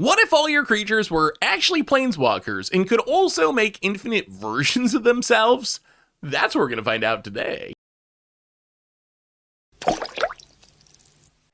What if all your creatures were actually planeswalkers and could also make infinite versions of themselves? That's what we're going to find out today.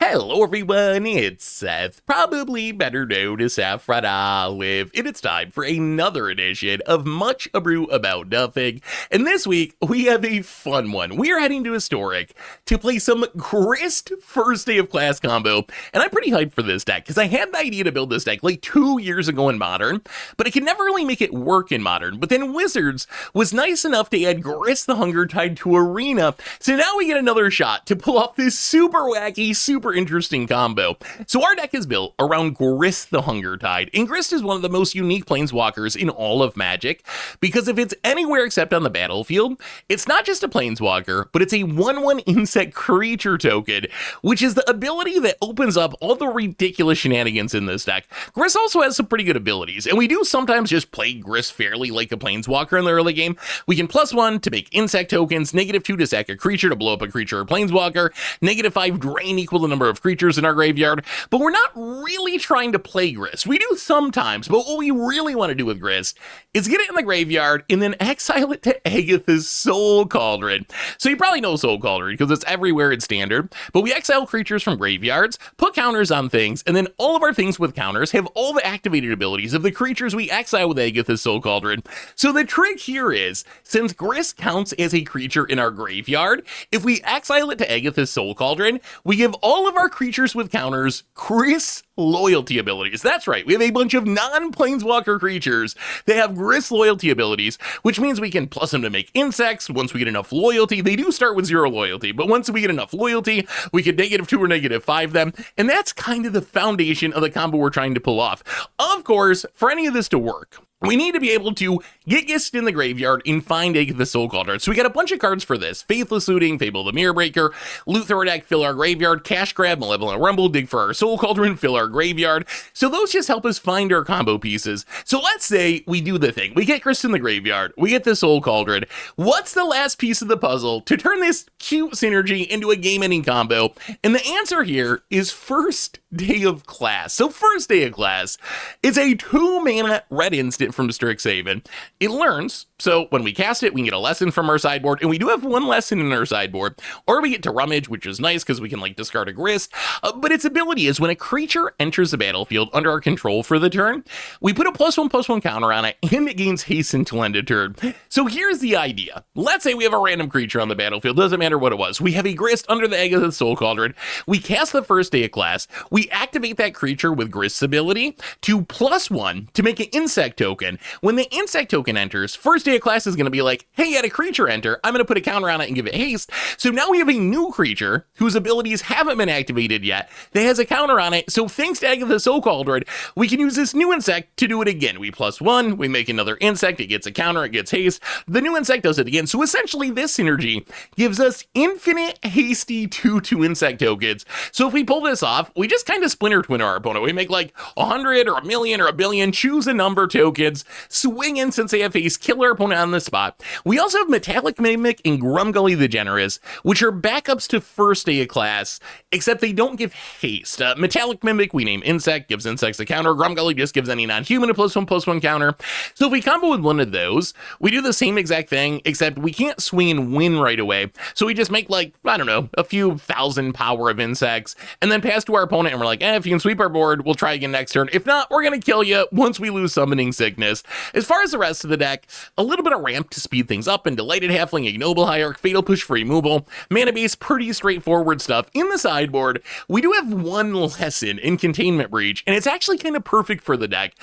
Hello everyone, it's Seth, probably better known as Saffron Olive, and it's time for another edition of Much Abrew About Nothing, and this week we have a fun one. We are heading to Historic to play some Grist first day of class combo, and I'm pretty hyped for this deck, because I had the idea to build this deck like 2 years ago in Modern, but I could never really make it work in Modern, but then Wizards was nice enough to add Grist the Hungertide to Arena, so now we get another shot to pull off this super wacky, super interesting combo. So our deck is built around Grist the Hungertide, and Grist is one of the most unique planeswalkers in all of Magic, because if it's anywhere except on the battlefield, it's not just a planeswalker, but it's a 1/1 insect creature token, which is the ability that opens up all the ridiculous shenanigans in this deck. Grist also has some pretty good abilities, and we do sometimes just play Grist fairly like a planeswalker in the early game. We can +1 to make insect tokens, -2 to sack a creature to blow up a creature or planeswalker, -5 drain equal the number of creatures in our graveyard, but we're not really trying to play Grist. We do sometimes, but what we really want to do with Grist is get it in the graveyard and then exile it to Agatha's Soul Cauldron. So you probably know Soul Cauldron because it's everywhere in Standard, but we exile creatures from graveyards, put counters on things, and then all of our things with counters have all the activated abilities of the creatures we exile with Agatha's Soul Cauldron. So the trick here is, since Grist counts as a creature in our graveyard, if we exile it to Agatha's Soul Cauldron, we give all of our creatures with counters Grist loyalty abilities. That's right, we have a bunch of non-planeswalker creatures that have Grist loyalty abilities, which means we can plus them to make insects. Once we get enough loyalty, they do start with 0 loyalty, but once we get enough loyalty, we can -2 or -5 them, and that's kind of the foundation of the combo we're trying to pull off. Of course, for any of this to work, we need to be able to get Grist in the graveyard and find Agatha's Soul Cauldron. So we got a bunch of cards for this. Faithless Looting, Fable the Mirror Breaker, Loot through our deck, fill our graveyard, Cash Grab, Malevolent Rumble, dig for our Soul Cauldron, fill our graveyard. So those just help us find our combo pieces. So let's say we do the thing. We get Grist in the graveyard, we get the Soul Cauldron. What's the last piece of the puzzle to turn this cute synergy into a game-ending combo? And the answer here is first day of class. So first day of class, it's a 2-mana red instant from Strixhaven. It learns, so when we cast it, we can get a lesson from our sideboard, and we do have 1 lesson in our sideboard, or we get to Rummage, which is nice because we can like discard a Grist, but its ability is when a creature enters the battlefield under our control for the turn, we put a +1/+1 counter on it, and it gains haste until end of turn. So here's the idea. Let's say we have a random creature on the battlefield, doesn't matter what it was. We have a Grist under the Agatha's Soul Cauldron, we cast the first day of class, we activate that creature with Grist's ability to +1 to make an insect token. When the insect token enters, first day of class is going to be like, hey, you had a creature enter, I'm going to put a counter on it and give it haste. So now we have a new creature whose abilities haven't been activated yet that has a counter on it. So thanks to Agatha's Soul Cauldron, we can use this new insect to do it again. We +1, we make another insect, it gets a counter, it gets haste. The new insect does it again. So essentially this synergy gives us infinite hasty 2/2 insect tokens. So if we pull this off, we just kind of splinter twin our opponent. We make like 100 or 1,000,000 or 1,000,000, choose a number tokens, swing in since they have haste, kill our opponent on the spot. We also have Metallic Mimic and Grumgully the Generous, which are backups to first day of class, except they don't give haste. Metallic Mimic, we name insect, gives insects a counter. Grumgully just gives any non-human a +1/+1 counter. So if we combo with one of those, we do the same exact thing, except we can't swing and win right away. So we just make like, I don't know, a few thousand power of insects, and then pass to our opponent, and we're like, if you can sweep our board, we'll try again next turn. If not, we're gonna kill you once we lose Summoning Sickness. As far as the rest of the deck, a little bit of ramp to speed things up, and Delighted Halfling, Ignoble Hierarch, Fatal Push for removal, mana base, pretty straightforward stuff. In the sideboard, we do have 1 lesson in Containment Breach, and it's actually kind of perfect for the deck.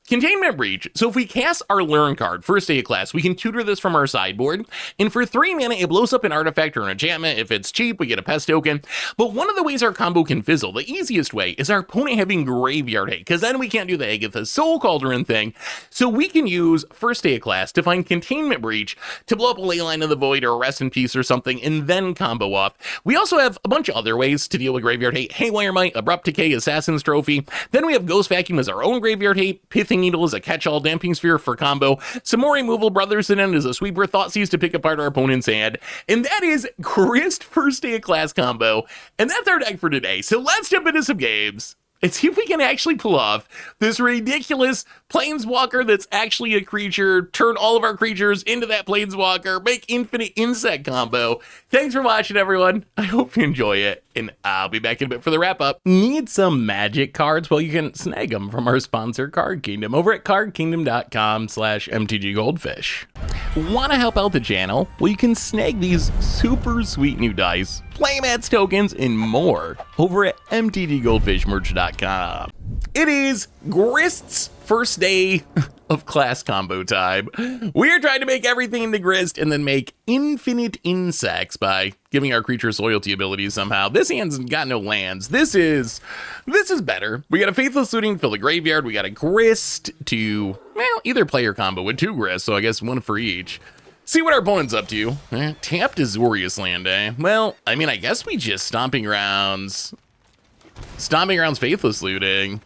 Containment Breach, so if we cast our Learn card, first day of class, we can tutor this from our sideboard, and for 3 mana, it blows up an artifact or an enchantment. If it's cheap, we get a pest token, but one of the ways our combo can fizzle, the easiest way, is our opponent having graveyard hate, because then we can't do the Agatha's Soul Cauldron thing, so we can use first day of class to find Containment Breach to blow up a Leyline of the Void or a Rest in Peace or something, and then combo off. We also have a bunch of other ways to deal with graveyard hate. Haywire Might, Abrupt Decay, Assassin's Trophy. Then we have Ghost Vacuum as our own graveyard hate, Pithing Needle as a catch-all, Damping Sphere for combo, some more removal, Brothers in End as a sweeper, Thoughtseize to pick apart our opponent's hand, and that is Grist first day of class combo, and that's our deck for today. So let's jump into some games and see if we can actually pull off this ridiculous Planeswalker that's actually a creature, turn all of our creatures into that Planeswalker, make infinite insect combo. Thanks for watching, everyone. I hope you enjoy it, and I'll be back in a bit for the wrap-up. Need some magic cards? Well, you can snag them from our sponsor, Card Kingdom, over at cardkingdom.com/mtggoldfish. Want to help out the channel? Well, you can snag these super sweet new dice, playmats, tokens, and more over at mtggoldfishmerch.com. It is Grist's first day of class combo time. We are trying to make everything into Grist and then make infinite insects by giving our creatures loyalty abilities somehow. This hand's got no lands. This is better. We got a Faithless Looting to fill the graveyard. We got a Grist to, well, either player combo with 2 Grists, so I guess 1 for each. See what our opponent's up to. Tapped Azorius land, eh? Well, I mean, I guess we just Stomping Grounds Faithless Looting.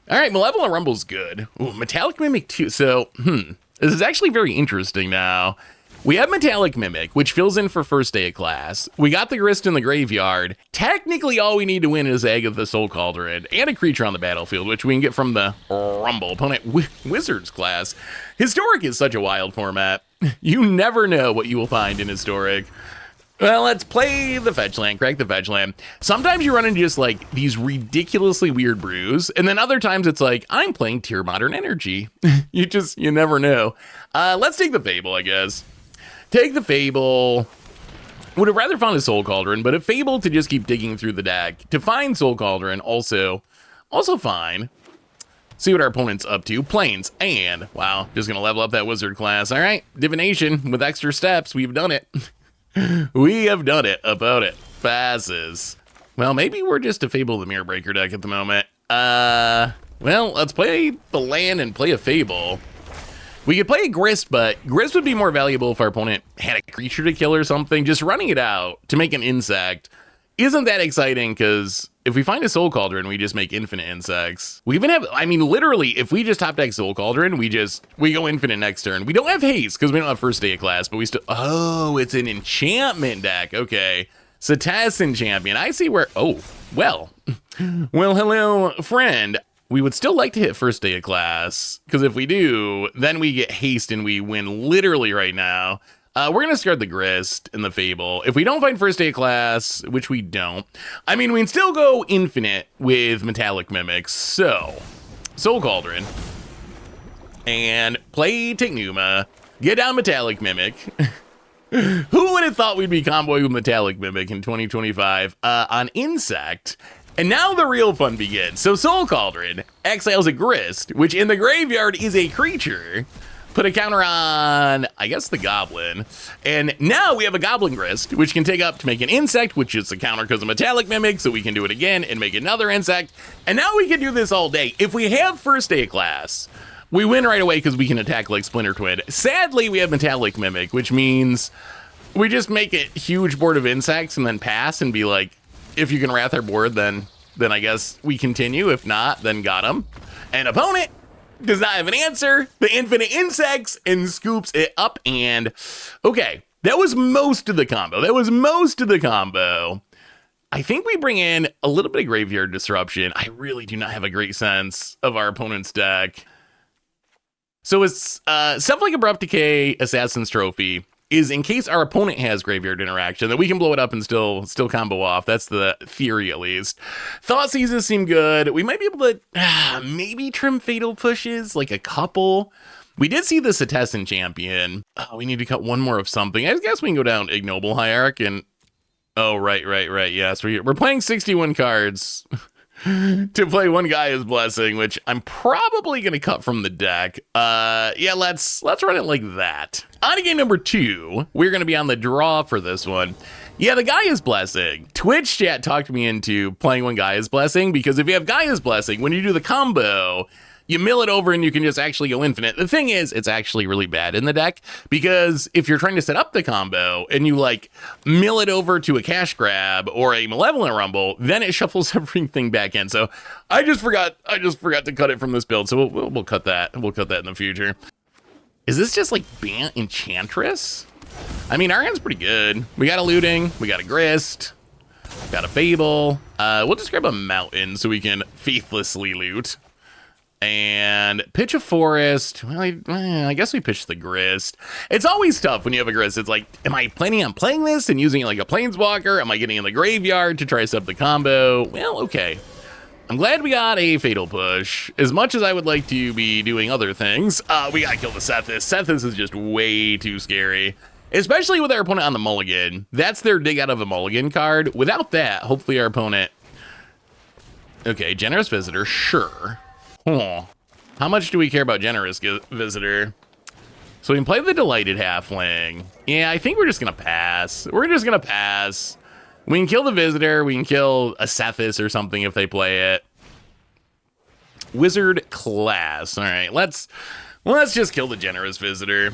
All right, Malevolent Rumble's good. Ooh, Metallic Mimic too. So, this is actually very interesting now. We have Metallic Mimic, which fills in for first day of class. We got the Grist in the graveyard. Technically, all we need to win is Agatha Soul Cauldron and a creature on the battlefield, which we can get from the Rumble opponent Wizards class. Historic is such a wild format. You never know what you will find in Historic. Well, let's play the fetch land, crack the fetch land. Sometimes you run into just like these ridiculously weird brews, and then other times it's like, I'm playing Tier Modern Energy. You never know. Let's take the Fable, I guess. Take the Fable. Would have rather found a Soul Cauldron, but a Fable to just keep digging through the deck. To find Soul Cauldron, also fine. See what our opponent's up to. Plains, and wow, just gonna level up that Wizard class. All right, Divination with extra steps. We've done it. We have done it about it. Passes. Well, maybe we're just a Fable the Mirror Breaker deck at the moment. Well, let's play the land and play a Fable. We could play a Grist, but Grist would be more valuable if our opponent had a creature to kill or something. Just running it out to make an insect isn't that exciting, because if we find a Soul Cauldron, we just make infinite insects. We even have, I mean, literally, if we just top deck Soul Cauldron, we go infinite next turn. We don't have haste, because we don't have first day of class, but we still, oh, it's an enchantment deck. Okay. Cetacean Champion. I see where, oh, well, hello, friend. We would still like to hit first day of class, because if we do, then we get haste and we win literally right now. We're going to discard the Grist and the Fable. If we don't find first day of class, which we don't, I mean, we can still go infinite with Metallic Mimics. So, Soul Cauldron. And play Technuma. Get down Metallic Mimic. Who would have thought we'd be comboing with Metallic Mimic in 2025 on Insect? And now the real fun begins. So Soul Cauldron exiles a Grist, which in the graveyard is a creature. Put a counter on, I guess, the Goblin. And now we have a Goblin Grist, which can take up to make an insect, which is a counter because of Metallic Mimic, so we can do it again and make another insect. And now we can do this all day. If we have first day of class, we win right away because we can attack like Splinter Twin. Sadly, we have Metallic Mimic, which means we just make a huge board of insects and then pass and be like, if you can wrath our board, then I guess we continue. If not, then got him. And opponent does not have an answer. The infinite insects and scoops it up. And okay, that was most of the combo. I think we bring in a little bit of graveyard disruption. I really do not have a great sense of our opponent's deck. So it's stuff like Abrupt Decay, Assassin's Trophy is in case our opponent has graveyard interaction that we can blow it up and still combo off. That's the theory, at least. Thought Seizes seem good. We might be able to maybe trim Fatal Pushes, like a couple. We did see the Cetacean Champion. Oh, we need to cut one more of something. I guess we can go down Ignoble Hierarch and... Oh, right. Yes, we're playing 61 cards to play one Gaia's Blessing, which I'm probably going to cut from the deck. Yeah, let's run it like that. On to game number 2, we're going to be on the draw for this one. Yeah, the Gaia's Blessing. Twitch chat talked me into playing one Gaia's Blessing, because if you have Gaia's Blessing, when you do the combo, you mill it over and you can just actually go infinite. The thing is, it's actually really bad in the deck, because if you're trying to set up the combo and you like mill it over to a Cash Grab or a Malevolent Rumble, then it shuffles everything back in. So I just forgot to cut it from this build. So we'll cut that. We'll cut that in the future. Is this just like Bant Enchantress? I mean, our hand's pretty good. We got a Looting, we got a Grist. Got a Fable. We'll just grab a mountain so we can faithlessly loot. And pitch a forest. Well, I guess we pitch the Grist. It's always tough when you have a Grist. It's like, am I planning on playing this and using it like a Planeswalker? Am I getting in the graveyard to try to set up the combo? Well, okay. I'm glad we got a Fatal Push. As much as I would like to be doing other things, we gotta kill the Sethis. Sethis is just way too scary. Especially with our opponent on the mulligan. That's their dig out of a mulligan card. Without that, hopefully our opponent... Okay, Generous Visitor, sure. Oh, how much do we care about Generous Visitor? So we can play the Delighted Halfling. Yeah, I think we're just gonna pass. We're just gonna pass. We can kill the Visitor. We can kill a Sethis or something if they play it. Wizard class. All right, let's just kill the Generous Visitor.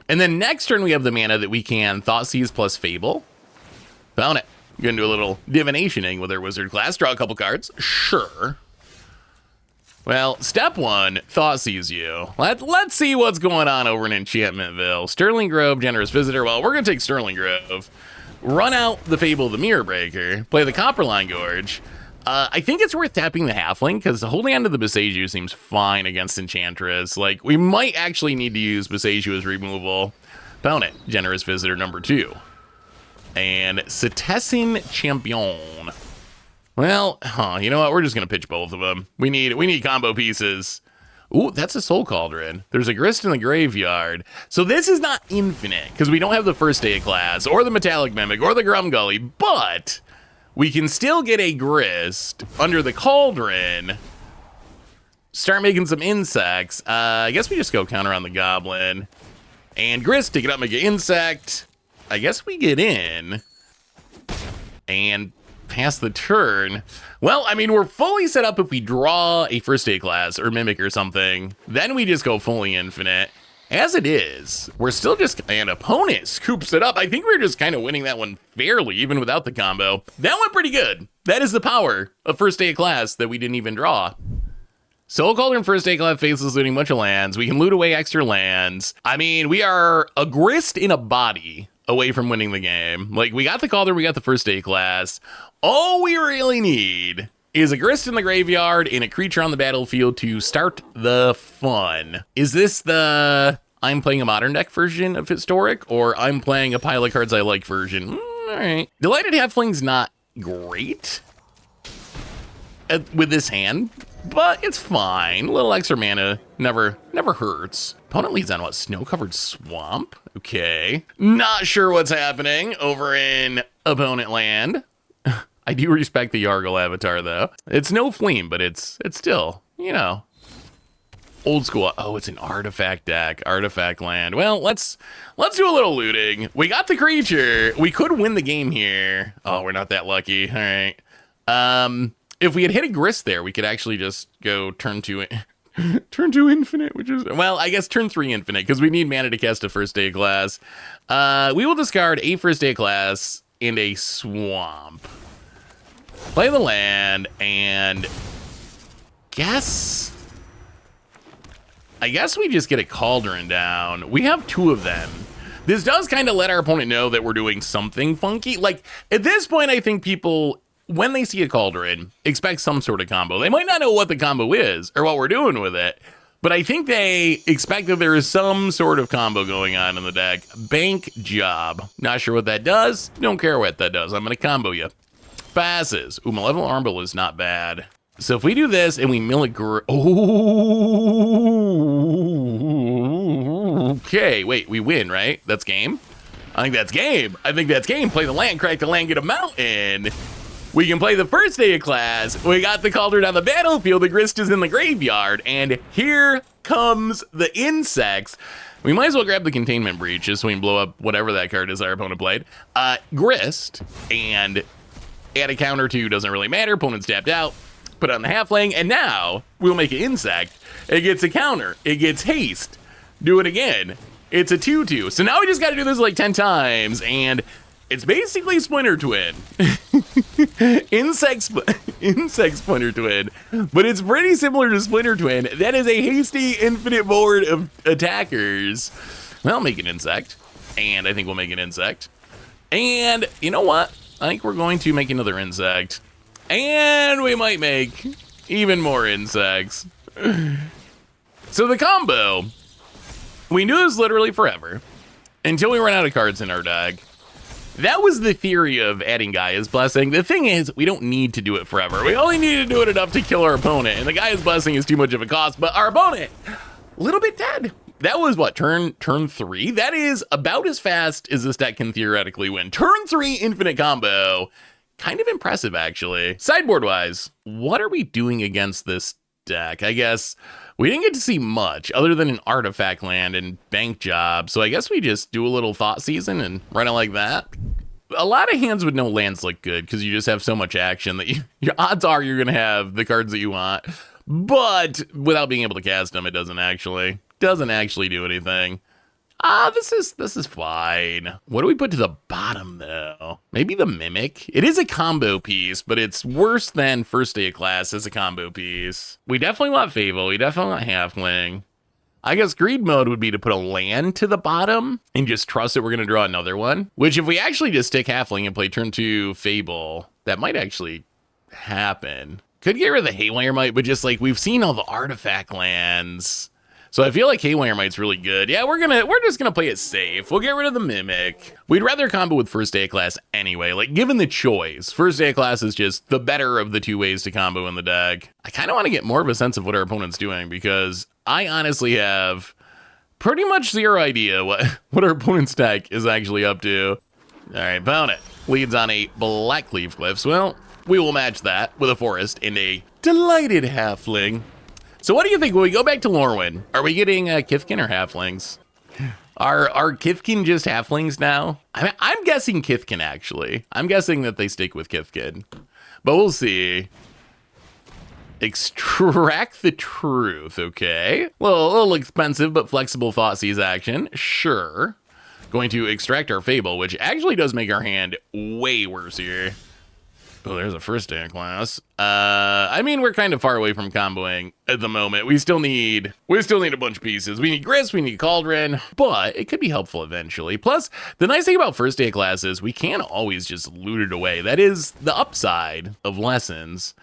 And then next turn we have the mana that we can Thoughtseize plus Fable. Found it. Gonna do a little divinationing with our Wizard class. Draw a couple cards. Sure. Well, step one, Thoughtseize you. Let's see what's going on over in Enchantmentville. Sterling Grove, Generous Visitor. Well, we're gonna take Sterling Grove. Run out the Fable of the Mirror Breaker. Play the Copperline Gorge. I think it's worth tapping the Halfling, because holding on to the Boseiju seems fine against Enchantress. Like, we might actually need to use Boseiju as removal. Found it. Generous Visitor number 2. And Cetessin Champion. Well, you know what? We're just going to pitch both of them. We need combo pieces. Ooh, that's a Soul Cauldron. There's a Grist in the graveyard. So this is not infinite, because we don't have the First Day class, or the Metallic Mimic, or the Grumgully, but... we can still get a Grist under the Cauldron, start making some insects. I guess we just go counter on the Goblin. And Grist, take it up, make an insect. I guess we get in and pass the turn. Well, I mean, we're fully set up if we draw a First Day class or Mimic or something. Then we just go fully infinite. As it is, we're still just, an opponent scoops it up. I think we're just kind of winning that one fairly, even without the combo. That went pretty good. That is the power of First Day of Class that we didn't even draw. Soul Cauldron First Day Class faces looting a bunch of lands. We can loot away extra lands. I mean, we are a Grist in a body away from winning the game. Like, we got the Cauldron, we got the First Day Class. All we really need is a Grist in the graveyard and a creature on the battlefield to start the fun. Is this the I'm playing a modern deck version of Historic, or I'm playing a pile of cards I like version? All right. Delighted Halfling's not great with this hand, but it's fine. A little extra mana never hurts. Opponent leads on what? Snow-covered swamp? Okay. Not sure what's happening over in opponent land. I do respect the Yargle avatar, though. It's no Fleam, but it's still, you know, old school. Oh, it's an artifact deck, artifact land. Well, let's do a little looting. We got the creature. We could win the game here. Oh, we're not that lucky. All right. If we had hit a Grist there, we could actually just go turn 2 infinite, which is, well, I guess turn 3 infinite, because we need mana to cast a First Day class. We will discard a First Day class and a swamp. Play the land, and I guess we just get a Cauldron down. We have 2 of them. This does kind of let our opponent know that we're doing something funky. Like, at this point, I think people, when they see a Cauldron, expect some sort of combo. They might not know what the combo is or what we're doing with it, but I think they expect that there is some sort of combo going on in the deck. Bank Job. Not sure what that does. Don't care what that does. I'm going to combo you. Passes. Ooh, Malevolent Armble is not bad. So if we do this and we mill it, okay, wait, we win, right? That's game? I think that's game. Play the land, crack the land, get a mountain. We can play the First Day of Class. We got the Cauldron on the battlefield. The Grist is in the graveyard. And here comes the insects. We might as well grab the Containment Breach just so we can blow up whatever that card is our opponent played. Grist, and add a counter to, doesn't really matter. Opponent's tapped out. Put on the Halfling, and now we'll make an insect. It gets a counter. It gets haste. Do it again. It's a 2/2. So now we just got to do this like 10 times, and it's basically Splinter Twin. Insect Splinter Twin. But it's pretty similar to Splinter Twin. That is a hasty infinite board of attackers. Well, make an insect. And I think we'll make an insect. And you know what? I think we're going to make another insect. And we might make even more insects. So the combo, we knew this literally forever until we ran out of cards in our deck. That was the theory of adding Gaia's Blessing. The thing is, we don't need to do it forever. We only need to do it enough to kill our opponent, and the Gaia's Blessing is too much of a cost, but our opponent, a little bit dead. That was what, turn 3? That is about as fast as this deck can theoretically win. Turn 3 infinite combo. Kind of impressive, actually. Sideboard-wise, what are we doing against this deck? I guess we didn't get to see much other than an artifact land and bank job, so I guess we just do a little Thought Season and run it like that. A lot of hands with no lands look good because you just have so much action that your odds are you're going to have the cards that you want, but without being able to cast them, it doesn't actually do anything. This is fine. What do we put to the bottom, though? Maybe the Mimic? It is a combo piece, but it's worse than First Day of Class as a combo piece. We definitely want Fable. We definitely want Halfling. I guess greed mode would be to put a land to the bottom and just trust that we're going to draw another one. Which, if we actually just stick Halfling and play turn 2 Fable, that might actually happen. Could get rid of the Haywire Might, but just like, we've seen all the artifact lands. So I feel like Haywire Might's really good. Yeah, we're just gonna play it safe. We'll get rid of the Mimic. We'd rather combo with First Day of Class anyway. Like, given the choice, First Day of Class is just the better of the two ways to combo in the deck. I kind of want to get more of a sense of what our opponent's doing because I honestly have pretty much zero idea what our opponent's deck is actually up to. All right, opponent leads on a Black Cleave Cliffs. Well, we will match that with a Forest and a Delighted Halfling. So what do you think when we go back to Lorwyn? Are we getting Kithkin or Halflings? Are Kithkin just Halflings now? I'm guessing Kithkin, actually. I'm guessing that they stick with Kithkin. But we'll see. Extract the Truth, okay. A little expensive, but flexible Thoughtseize action. Sure. Going to extract our Fable, which actually does make our hand way worse here. Oh, there's a First Day of Class. I mean, we're kind of far away from comboing at the moment. We still need a bunch of pieces. We need Grist, we need Cauldron, but it could be helpful eventually. Plus, the nice thing about First Day of Class is we can always just loot it away. That is the upside of Lessons.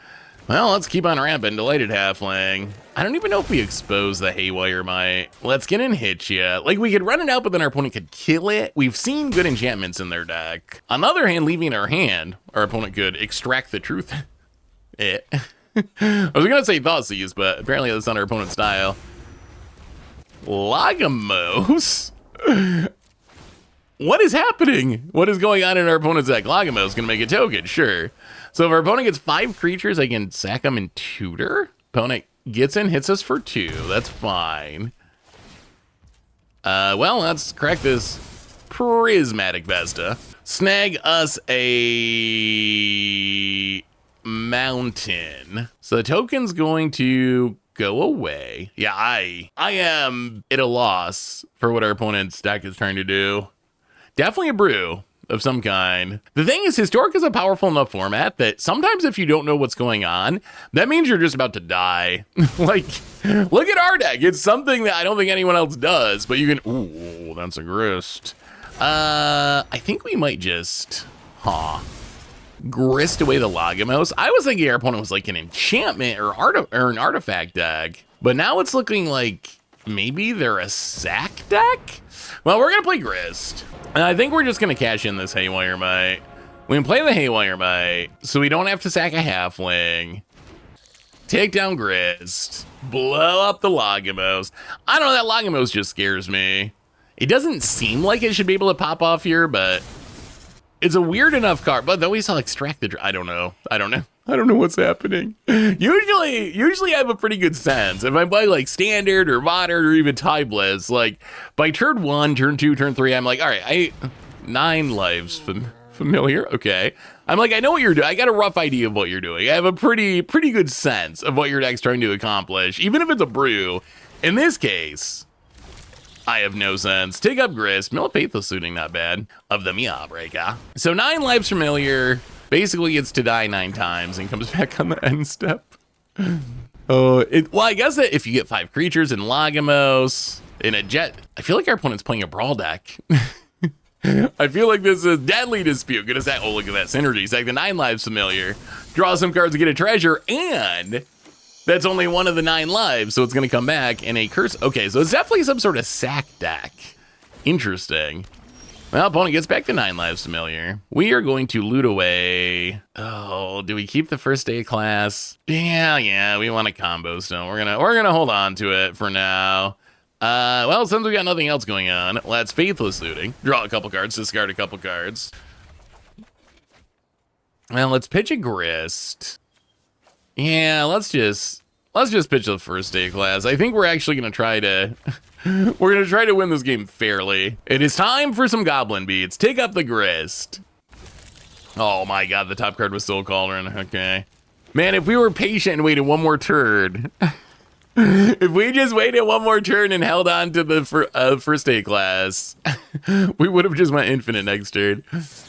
Well, let's keep on ramping. Delighted Halfling. I don't even know if we expose the Haywire Might. Let's get in Hitcha. Like, we could run it out, but then our opponent could kill it. We've seen good enchantments in their deck. On the other hand, leaving our hand, our opponent could extract the truth. I was going to say Thoughtseize, but apparently that's not our opponent's style. Lagomos? What is happening? What is going on in our opponent's deck? Lagomos can make a token, sure. So if our opponent gets 5 creatures, I can sack them and tutor. Opponent gets in, hits us for 2. That's fine. Well, let's crack this Prismatic Vesta. Snag us a mountain. So the token's going to go away. Yeah, I am at a loss for what our opponent's deck is trying to do. Definitely a brew of some kind. The thing is, Historic is a powerful enough format that sometimes if you don't know what's going on, that means you're just about to die. Like, look at our deck. It's something that I don't think anyone else does, but you can, ooh, that's a Grist. I think we might just, Grist away the Lagomos. I was thinking our opponent was like an enchantment or an artifact deck, but now it's looking like maybe they're a sack deck? Well, we're gonna play Grist. And I think we're just going to cash in this Haywire Might. We can play the Haywire Might, so we don't have to sack a Halfling. Take down Grist. Blow up the Lagomos. I don't know, that Lagomos just scares me. It doesn't seem like it should be able to pop off here, but it's a weird enough card. But then we saw extract the... I don't know what's happening. Usually I have a pretty good sense. If I play like standard or modern or even timeless, like by turn 1, turn 2, turn 3, I'm like, all right, 9 lives familiar. Okay. I'm like, I know what you're doing. I got a rough idea of what you're doing. I have a pretty good sense of what your deck's trying to accomplish, even if it's a brew. In this case, I have no sense. Take up Grist. Millipatha's suiting, not bad. Of the Meowbreaker. So 9 lives familiar. Basically gets to die 9 times and comes back on the end step. Well, I guess that if you get 5 creatures in Lagomos, in a Jet, I feel like our opponent's playing a Brawl deck. I feel like this is Deadly Dispute. Gonna say, oh, look at that synergy. Sack the 9 lives familiar. Draw some cards to get a treasure, and that's only one of the 9 lives, so it's gonna come back in a curse. Okay, so it's definitely some sort of sack deck. Interesting. Well, opponent gets back to 9 lives familiar. We are going to loot away. Oh, do we keep the first day class? Yeah, we want a combo stone. We're gonna hold on to it for now. Well, since we got nothing else going on, let's faithless looting. Draw a couple cards, discard a couple cards. Well, let's pitch a Grist. Yeah, let's just pitch the first day class. I think we're actually gonna try to we're gonna try to win this game fairly. It is time for some goblin beats. Take up the Grist. Oh my god, the top card was Soul Cauldron. Okay. Man, if we were patient and waited one more turn. If we just waited one more turn and held on to the first day class, we would have just went infinite next turn.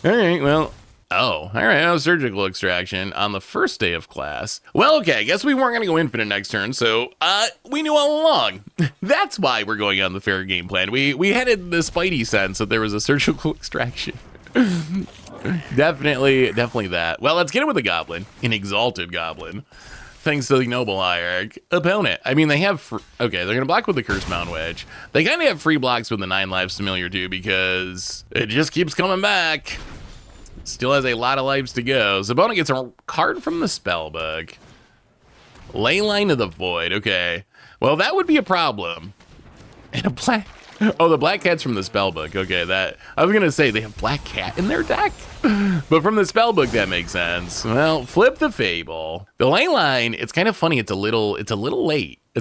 All right, well, all right, now surgical extraction on the first day of class. Well, okay, I guess we weren't gonna go infinite next turn, so we knew all along. That's why we're going on the fair game plan. We had it in the spidey sense that there was a surgical extraction. Definitely that. Well, let's get it with a goblin, an exalted goblin. Thanks to the Noble Hierarch. Opponent. I mean, they have... okay, they're going to block with the Curse Mound Wedge. They kind of have free blocks with the 9 lives familiar, too, because it just keeps coming back. Still has a lot of lives to go. So opponent gets a card from the Spellbook. Leyline of the Void. Okay. Well, that would be a problem. And a black... oh, the Black Cat's from the Spellbook. Okay, that... I was going to say, they have Black Cat in their deck? But from the Spellbook, that makes sense. Well, flip the Fable. The Leyline, it's kind of funny. It's a little late. It's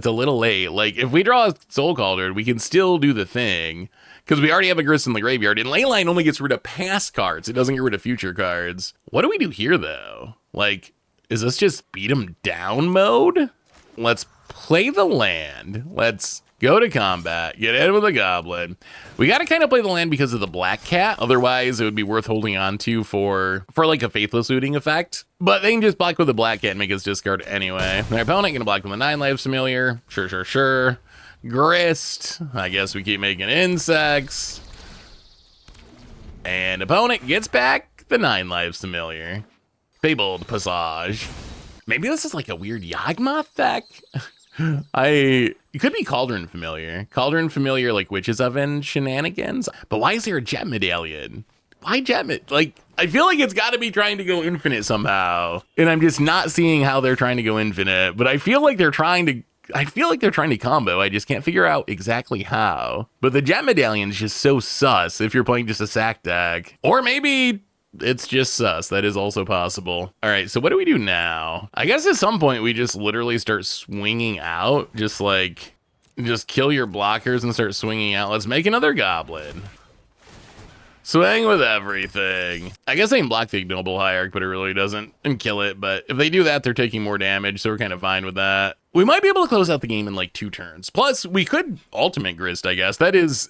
a little late. Like, if we draw a Soul Cauldron, we can still do the thing. Because we already have a Grist in the graveyard. And Leyline only gets rid of past cards. It doesn't get rid of future cards. What do we do here, though? Like, is this just beat them down mode? Let's play the land. Let's... go to combat, get in with a goblin. We got to kind of play the land because of the Black Cat. Otherwise, it would be worth holding on to for like a faithless looting effect. But they can just block with the Black Cat and make us discard anyway. Our opponent can block with a 9 lives familiar. Sure. Grist. I guess we keep making insects. And opponent gets back the 9 lives familiar. Fabled Passage. Maybe this is like a weird Yawgmoth deck. It could be Cauldron Familiar, like Witch's Oven shenanigans. But why is there a Jet Medallion? Why Jet like, I feel like it's got to be trying to go infinite somehow. And I'm just not seeing how they're trying to go infinite. But I feel like they're trying to combo. I just can't figure out exactly how. But the Jet Medallion is just so sus if you're playing just a sack deck. Or maybe... it's just sus. That is also possible. All right, so what do we do now? I guess at some point we just literally start swinging out. Just kill your blockers and start swinging out. Let's make another goblin. Swing with everything. I guess I can block the Ignoble Hierarch, but it really doesn't, and kill it. But if they do that, they're taking more damage, so we're kind of fine with that. We might be able to close out the game in like 2 turns. Plus, we could ultimate Grist, I guess. That is...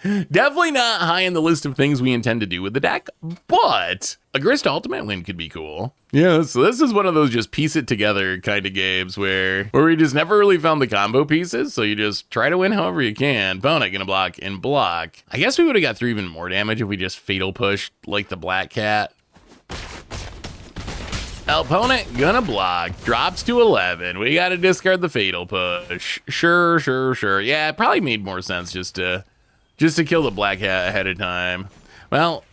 definitely not high in the list of things we intend to do with the deck, but a Grist Ultimate win could be cool. Yeah, so this is one of those just piece it together kind of games where we just never really found the combo pieces, so you just try to win however you can. Opponent gonna block and block. I guess we would have got through even more damage if we just Fatal Pushed like the Black Cat. Opponent gonna block, drops to 11. We gotta discard the Fatal Push. Sure. Yeah, it probably made more sense just to kill the Black Hat ahead of time. Well,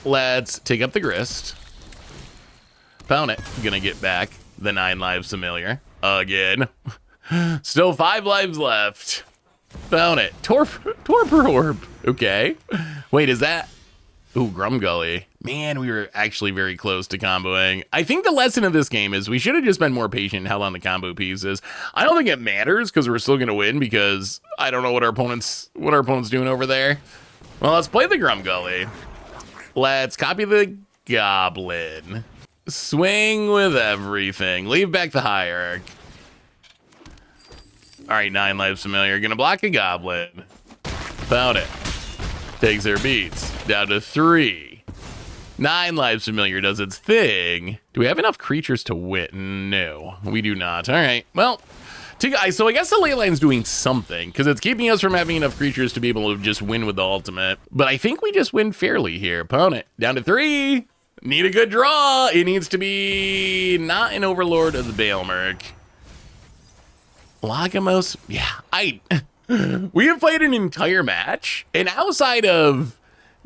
let's take up the Grist. Opponent gonna get back the 9 lives familiar again. Still 5 lives left. Opponent, Torpor Orb. Okay. Wait, is that... ooh, Grumgully. Man, we were actually very close to comboing. I think the lesson of this game is we should have just been more patient and held on the combo pieces. I don't think it matters because we're still going to win because I don't know what our opponent's doing over there. Well, let's play the Grumgully. Let's copy the Goblin. Swing with everything. Leave back the Hierarch. All right, 9 lives familiar. Gonna block a Goblin. Found it. Takes their beats. Down to 3. 9 lives familiar does its thing. Do we have enough creatures to win? No, we do not. All right, well, So I guess the ley line's doing something, because it's keeping us from having enough creatures to be able to just win with the ultimate. But I think we just win fairly here. Opponent, down to 3. Need a good draw. It needs to be not an Overlord of the Baelmerk. Lagomos, yeah, we have played an entire match, and outside of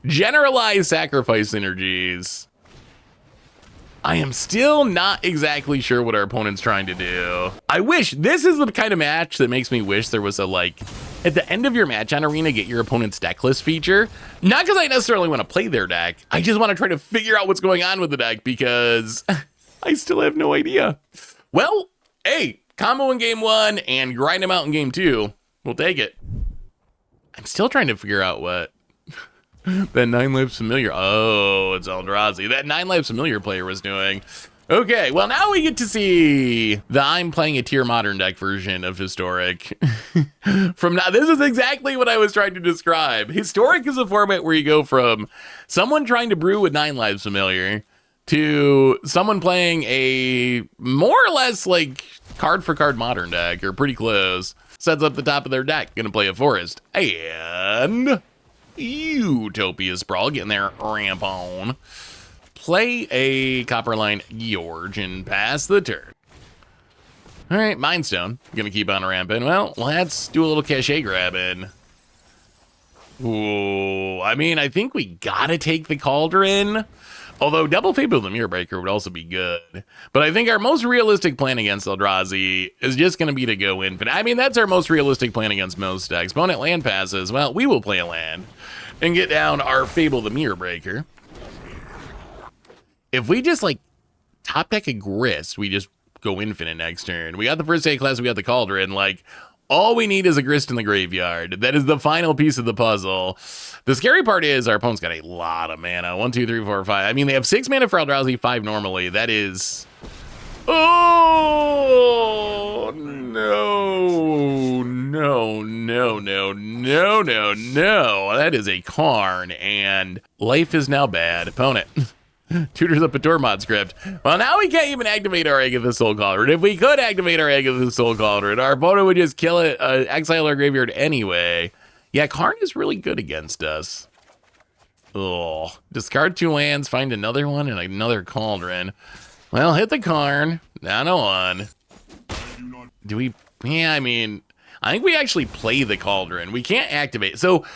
generalized sacrifice synergies, I am still not exactly sure what our opponent's trying to do. I wish, this is the kind of match that makes me wish there was a, like, at the end of your match on Arena, get your opponent's deck list feature. Not because I necessarily want to play their deck, I just want to try to figure out what's going on with the deck, because I still have no idea. Well, hey, combo in game 1 and grind them out in game 2. We'll take it. I'm still trying to figure out what that 9 lives familiar. Oh, it's Eldrazi. That 9 lives familiar player was doing. Okay, well, now we get to see the I'm playing a tier modern deck version of Historic. From now, this is exactly what I was trying to describe. Historic is a format where you go from someone trying to brew with 9 lives familiar to someone playing a more or less like card for card modern deck, or pretty close. Sets up the top of their deck, gonna play a forest, and Utopia Sprawl, getting their ramp on. Play a Copperline George and pass the turn. All right, Mindstone, gonna keep on ramping. Well, let's do a little cachet grabbing. Ooh, I mean, I think we gotta take the Cauldron. Although Double Fable of the Mirror Breaker would also be good. But I think our most realistic plan against Eldrazi is just going to be to go infinite. I mean, that's our most realistic plan against most decks. Opponent land passes. Well, we will play a land and get down our Fable the Mirror Breaker. If we just, like, top deck a Grist, we just go infinite next turn. We got the first A class, we got the Cauldron. Like, all we need is a Grist in the graveyard. That is the final piece of the puzzle. The scary part is our opponent's got a lot of mana. 1, 2, 3, 4, 5. I mean, they have 6 mana for Eldrazi, 5 normally. That is... Oh, no. No, no, no, no, no, no. That is a Karn, and life is now bad. Opponent. Tutors up a Tormod script. Well, now we can't even activate our Egg of the Soul Cauldron. If we could activate our Egg of the Soul Cauldron, our opponent would just kill it, exile our graveyard anyway. Yeah, Karn is really good against us. Ugh. Discard 2 lands, find another one, and another Cauldron. Well, hit the Karn. Now no one. Do we... Yeah, I mean... I think we actually play the Cauldron. We can't activate... So,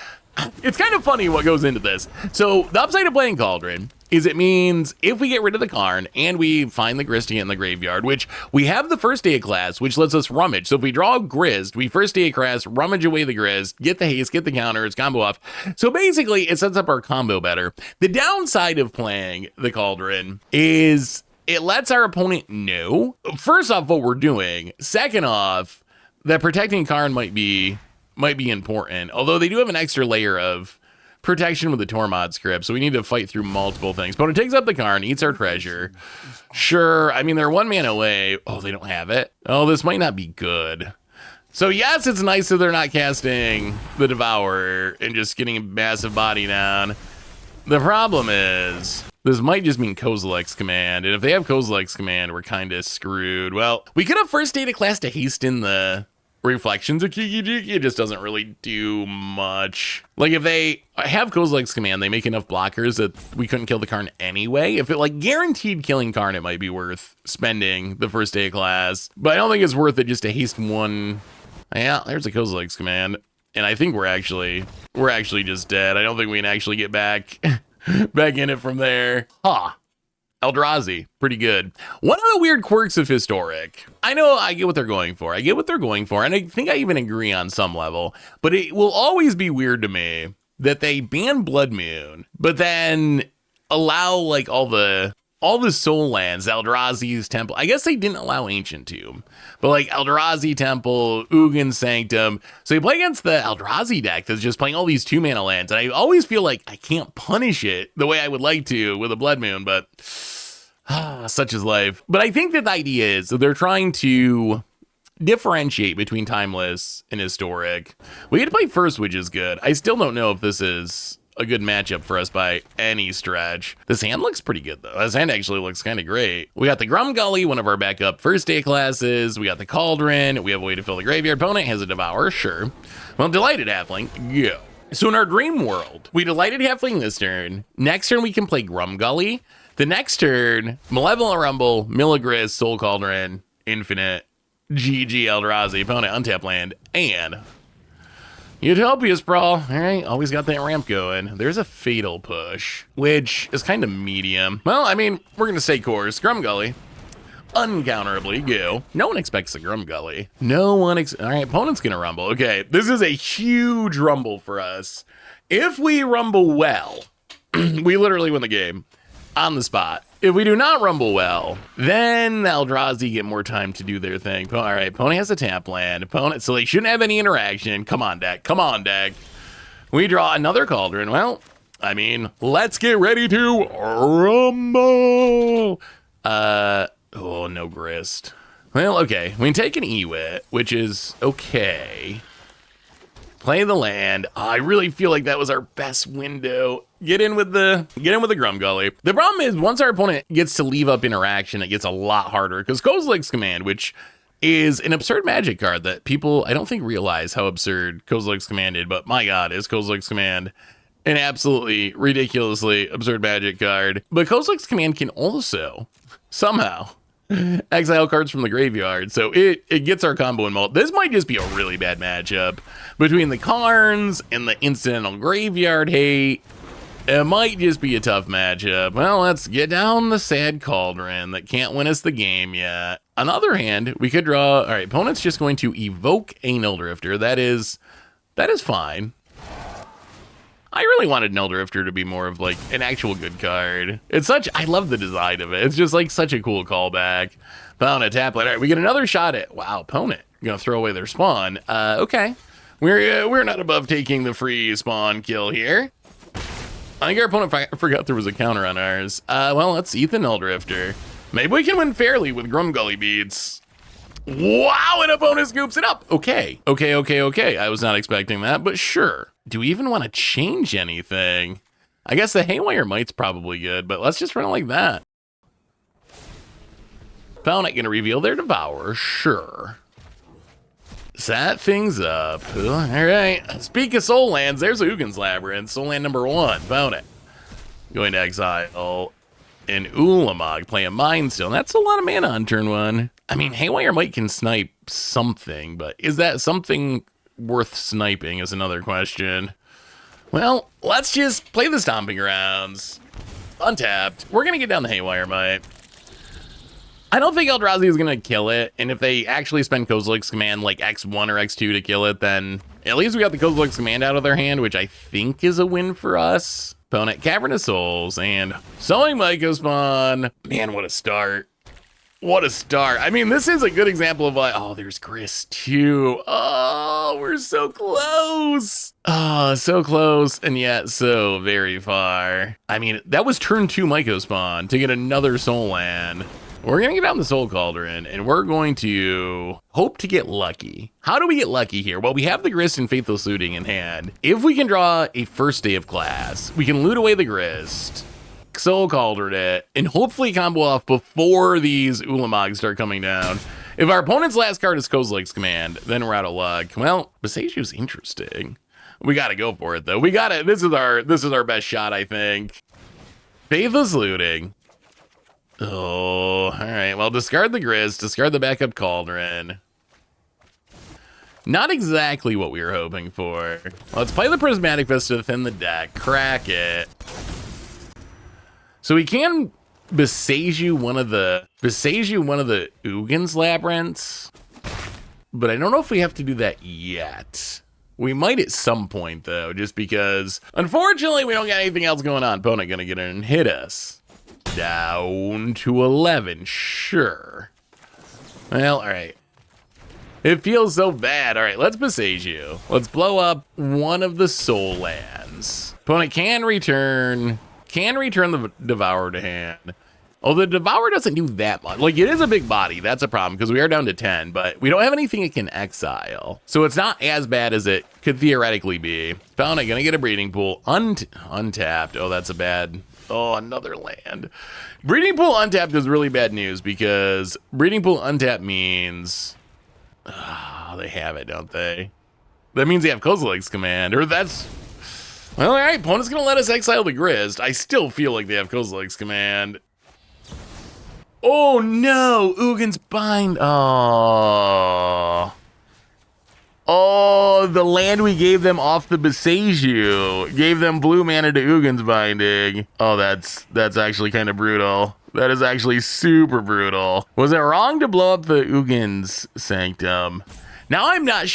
it's kind of funny what goes into this. So, the upside of playing Cauldron is it means if we get rid of the Karn and we find the Grist in the graveyard, which we have the first day of class, which lets us rummage. So if we draw Grist, we first day of class, rummage away the Grist, get the haste, get the counters, combo off. So basically, it sets up our combo better. The downside of playing the Cauldron is it lets our opponent know, first off, what we're doing. Second off, that protecting Karn might be important. Although they do have an extra layer of protection with the Tormod script, so we need to fight through multiple things. But it takes up the Karn, eats our treasure. Sure, I mean, they're 1 mana away. Oh, they don't have it? Oh, this might not be good. So yes, it's nice that they're not casting the Devourer and just getting a massive body down. The problem is, this might just mean Kozilek's Command, and if they have Kozilek's Command, we're kind of screwed. Well, we could have first data class to haste in the Reflections of Kiki Jiki. It just doesn't really do much. Like, if they have Kozilek's Command, they make enough blockers that we couldn't kill the Karn anyway. If it, like, guaranteed killing Karn, it might be worth spending the first day of class. But I don't think it's worth it just to haste 1. Yeah, there's a Kozilek's Command. And I think we're actually just dead. I don't think we can actually get back in it from there. Huh. Eldrazi, pretty good. One of the weird quirks of Historic, I know I get what they're going for. And I think I even agree on some level. But it will always be weird to me that they ban Blood Moon, but then allow, like, all the soul lands, Eldrazi's Temple. I guess they didn't allow Ancient Tomb, but like Eldrazi Temple, Ugin Sanctum. So you play against the Eldrazi deck that's just playing all these 2 mana lands. And I always feel like I can't punish it the way I would like to with a Blood Moon, but such is life. But I think that the idea is that they're trying to differentiate between Timeless and Historic. We get to play first, which is good. I still don't know if this is a good matchup for us by any stretch. This hand looks pretty good, though. This hand actually looks kind of great. We got the Grumgully, one of our backup first day classes. We got the Cauldron. We have a way to fill the graveyard. Opponent has a Devourer, sure. Well, Delighted Halfling, go. So in our dream world, we Delighted Halfling this turn. Next turn, we can play Grumgully. The next turn, Malevolent Rumble, Milligris, Soul Cauldron, Infinite, GG Eldrazi, opponent, untap land, and Utopia Sprawl. All right, always got that ramp going. There's a Fatal Push, which is kind of medium. Well, I mean, we're going to stay course. Grumgully, uncounterably, go. No one expects the Grumgully. No one all right, opponent's going to rumble. Okay, this is a huge rumble for us. If we rumble well, we literally win the game. On the spot. If we do not rumble well, then Eldrazi get more time to do their thing. All right, opponent has a tap land. Opponent, so they shouldn't have any interaction. Come on, deck. Come on, deck. We draw another Cauldron. Well, I mean, let's get ready to rumble. Oh, no Grist. Well, okay. We can take an Ewit, which is okay. Play the land. I really feel like that was our best window. Get in with the Grumgully. The problem is once our opponent gets to leave up interaction, it gets a lot harder because Kozilek's Command, which is an absurd Magic card that people I don't think realize how absurd Kozilek's Command is, but my God, is Kozilek's Command an absolutely ridiculously absurd Magic card. But Kozilek's Command can also somehow exile cards from the graveyard, so it gets our combo in mult. This might just be a really bad matchup between the Karns and the incidental graveyard hate. It might just be a tough matchup. Well, let's get down the sad Cauldron that can't win us the game yet. On the other hand, we could draw. All right, opponent's just going to evoke a Nildrifter. That is fine. I really wanted Nildrifter to be more of like an actual good card. I love the design of it. It's just like such a cool callback. Opponent tap land. All right, we get another shot at, wow, opponent gonna throw away their spawn. Okay. We're not above taking the free spawn kill here. I think our opponent forgot there was a counter on ours. Well, let's eat the Nildrifter. Maybe we can win fairly with Grumgully beats. Wow, an opponent scoops it up. Okay. I was not expecting that, but sure. Do we even want to change anything? I guess the Haywire Might's probably good, but let's just run it like that. Opponent gonna reveal their Devourer, sure. Set things up. All right. Speak of Soul Lands, there's Uggin's Labyrinth. Soul Land number 1. Opponent going to exile an Ulamog, play a Mind Stone. That's a lot of mana on turn 1. I mean, Haywire Might can snipe something, but is that something worth sniping is another question. Well, let's just play the Stomping Grounds. Untapped. We're going to get down the Haywire Might. I don't think Eldrazi is going to kill it, and if they actually spend Kozilek's Command like X1 or X2 to kill it, then at least we got the Kozilek's Command out of their hand, which I think is a win for us. Opponent, Cavern of Souls, and Sowing Mycospawn. Man, what a start. What a start. I mean, this is a good example of like, oh, there's Grist too. Oh, we're so close. Oh, so close, and yet so very far. I mean, that was turn 2 Mycospawn to get another Soul Land. We're going to get down the Soul Cauldron, and we're going to hope to get lucky. How do we get lucky here? Well, we have the Grist and Faithless Looting in hand. If we can draw a first day of class, we can loot away the Grist, Soul Cauldron it, and hopefully combo off before these Ulamogs start coming down. If our opponent's last card is Kozilek's Command, then we're out of luck. Well, Besagio's interesting. We got to go for it, though. We got to. This is our best shot, I think. Faithless Looting. Oh, all right. Well, discard the Grist, discard the backup Cauldron. Not exactly what we were hoping for. Let's play the Prismatic Vista to thin the deck, crack it. So we can Besagio one of the Uggin's Labyrinths, but I don't know if we have to do that yet. We might at some point though, just because unfortunately we don't got anything else going on. Opponent gonna get in and hit us. Down to 11, sure. Well, all right. It feels so bad. All right, let's Besagio. Let's blow up one of the Soul Lands. Opponent can return the Devourer to hand. Oh, the Devour doesn't do that much. Like, it is a big body. That's a problem because we are down to 10, but we don't have anything it can exile. So it's not as bad as it could theoretically be. Found it, gonna get a breeding pool. Untapped. Oh, that's a bad. Oh, another land. Breeding pool untapped is really bad news because breeding pool untapped means. They have it, don't they? That means they have Kozilek's command, or that's. Well, all right, opponent's gonna let us exile the Grist. I still feel like they have Kozilek's command. Oh no, Ugin's Bind. Oh. Oh, the land we gave them off the Beseiju gave them blue mana to Ugin's Binding. Oh, that's actually kind of brutal. That is actually super brutal. Was it wrong to blow up the Ugin's Sanctum? Now I'm not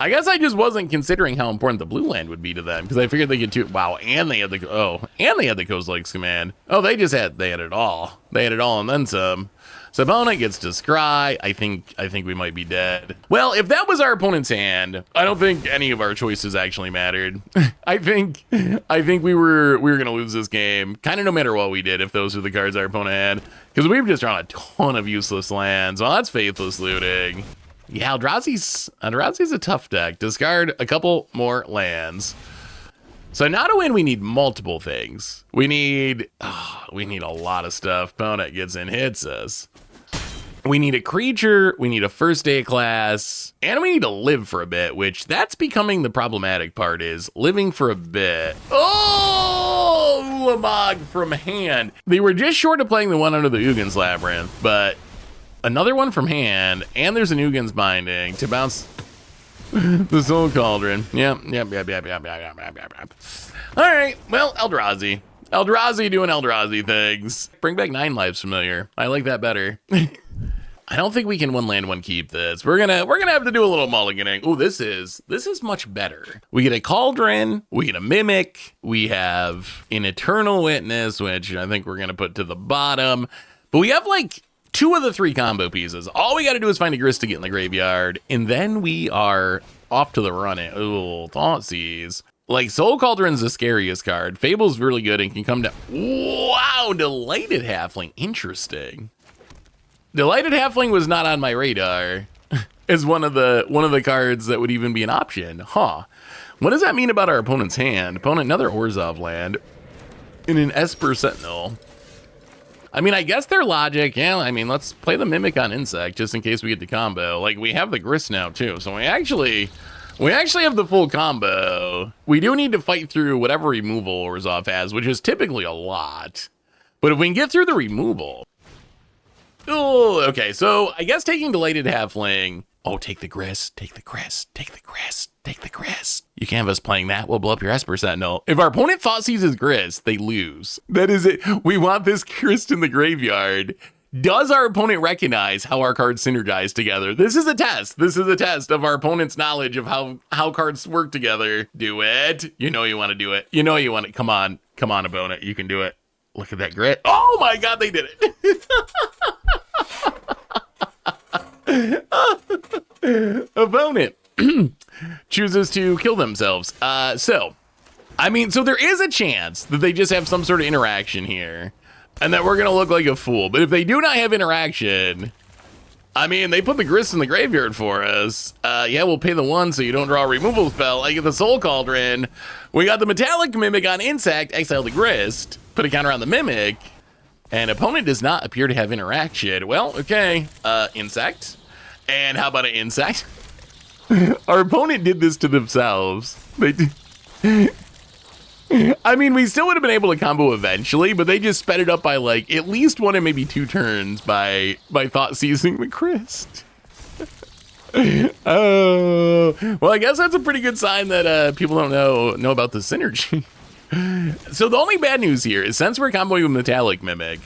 I guess I just wasn't considering how important the blue land would be to them because I figured they could too. Wow, and they had the Kozilek's command. Oh, they had it all. They had it all and then some. So opponent gets to scry. I think we might be dead. Well, if that was our opponent's hand, I don't think any of our choices actually mattered. I think we were gonna lose this game, kind of no matter what we did if those were the cards our opponent had, because we've just drawn a ton of useless lands. Well, that's faithless looting. Yeah, Eldrazi's a tough deck. Discard a couple more lands. So now to win, we need multiple things. We need a lot of stuff. Opponent gets in, hits us. We need a creature, we need a first day class, and we need to live for a bit, which that's becoming the problematic part is living for a bit. Oh, Ulamog from hand. They were just short of playing the one under the Ugin's Labyrinth, but another one from hand, and there's an Ugin's Binding to bounce the Soul Cauldron. Yep. All right, well, Eldrazi. Eldrazi doing Eldrazi things. Bring back 9 Lives Familiar. I like that better. I don't think we can one land, one keep this. We're gonna have to do a little mulliganing. Oh, this is much better. We get a Cauldron, we get a Mimic, we have an Eternal Witness, which I think we're gonna put to the bottom. But we have like 2 of the 3 combo pieces. All we gotta do is find a Grist to get in the graveyard, and then we are off to the running. Oh, Thoughtseize. Like, Soul Cauldron's the scariest card. Fable's really good and can come down. Wow, Delighted Halfling. Interesting. Delighted Halfling was not on my radar as one of the cards that would even be an option. Huh. What does that mean about our opponent's hand? Opponent, another Orzhov land and an Esper Sentinel. I mean, I guess their logic, yeah, I mean, let's play the Mimic on Insect just in case we get the combo. Like, we have the Grist now, too, so we actually have the full combo. We do need to fight through whatever removal Orzhov has, which is typically a lot. But if we can get through the removal... Oh, okay, so I guess taking Delighted Halfling... Oh, take the Grist, take the Grist, take the Grist, take the Grist. You can't have us playing that. We'll blow up your Esper Sentinel. If our opponent Thoughtseize Grist, they lose. That is it. We want this Grist in the graveyard. Does our opponent recognize how our cards synergize together? This is a test. This is a test of our opponent's knowledge of how cards work together. Do it. You know you want to do it. You know you want it. Come on. Come on, opponent. You can do it. Look at that grit. Oh my God, they did it. Opponent chooses to kill themselves. So there is a chance that they just have some sort of interaction here. And that we're going to look like a fool. But if they do not have interaction, I mean, they put the Grist in the graveyard for us. Yeah, we'll pay the 1 so you don't draw a removal spell. I get the Soul Cauldron. We got the Metallic Mimic on Insect. Exile the Grist. Put a counter on the Mimic. And opponent does not appear to have interaction. Well, okay. Insect. And how about an Insect? Our opponent did this to themselves. They did. I mean, we still would have been able to combo eventually, but they just sped it up by like at least 1 and maybe 2 turns by Thoughtseizing the Grist. Oh, well, I guess that's a pretty good sign that people don't know about the synergy. So the only bad news here is since we're comboing with Metallic Mimic,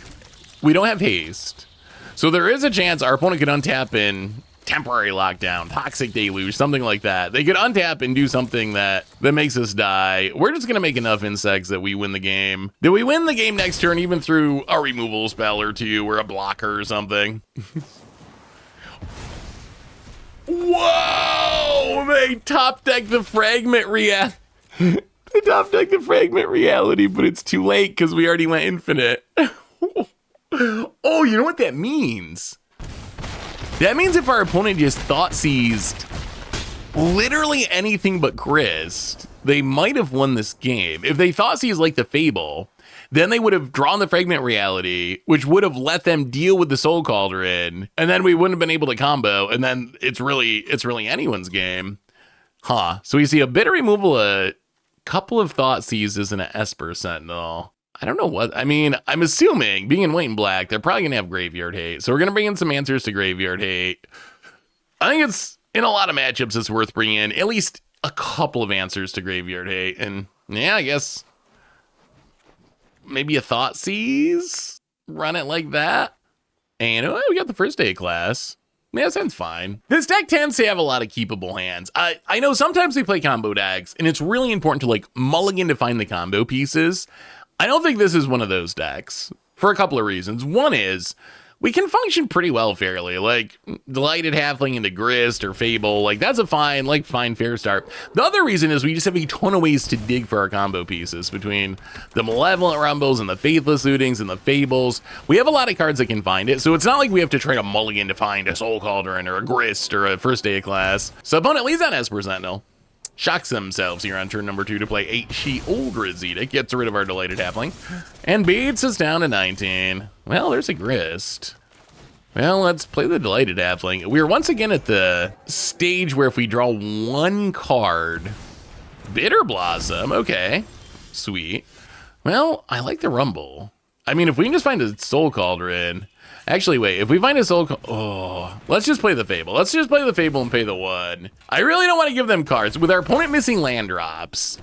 we don't have haste. So there is a chance our opponent could untap in Temporary Lockdown, Toxic Deluge, something like that. They could untap and do something that makes us die. We're just going to make enough insects that we win the game. Did we win the game next turn even through a removal spell or 2 or a blocker or something? Whoa! They top deck the Fragment The top deck the Fragment Reality, but it's too late because we already went infinite. Oh, you know what that means? That means if our opponent just thought seized literally anything but Grist, they might have won this game. If they thought seized like the Fable, then they would have drawn the Fragment Reality, which would have let them deal with the Soul Cauldron, and then we wouldn't have been able to combo, and then it's really anyone's game. Huh. So we see a bit of removal, a couple of thought seizes, and an Esper Sentinel. I don't know what, I mean, I'm assuming, being in white and black, they're probably going to have Graveyard Hate. So we're going to bring in some answers to Graveyard Hate. I think it's, in a lot of matchups, it's worth bringing in at least a couple of answers to Graveyard Hate. And yeah, I guess maybe a Thought Seize, run it like that. And oh, we got the first day class. Yeah, that sounds fine. This deck tends to have a lot of keepable hands. I know sometimes they play combo decks, and it's really important to like mulligan to find the combo pieces. I don't think this is one of those decks for a couple of reasons. One is we can function pretty well fairly, like Delighted Halfling into Grist or Fable, like that's a fine fair start. The other reason is we just have a ton of ways to dig for our combo pieces between the Malevolent Rumbles and the Faithless Lootings and the Fables. We have a lot of cards that can find it, so it's not like we have to try to mulligan to find a Soul Cauldron or a Grist or a first day of class. So opponent leads on Esper Sentinel. Shocks themselves here on turn number 2 to play 8 She-Old Rosita, gets rid of our Delighted Halfling, and beats us down to 19. Well, there's a Grist. Well, let's play the Delighted Halfling. We're once again at the stage where if we draw one card, Bitter Blossom, okay, sweet. Well, I like the Rumble. I mean, if we can just find a Soul Cauldron, actually, wait, if we find a Soul oh, let's just play the Fable. Let's just play the Fable and pay the 1. I really don't want to give them cards. With our opponent missing land drops,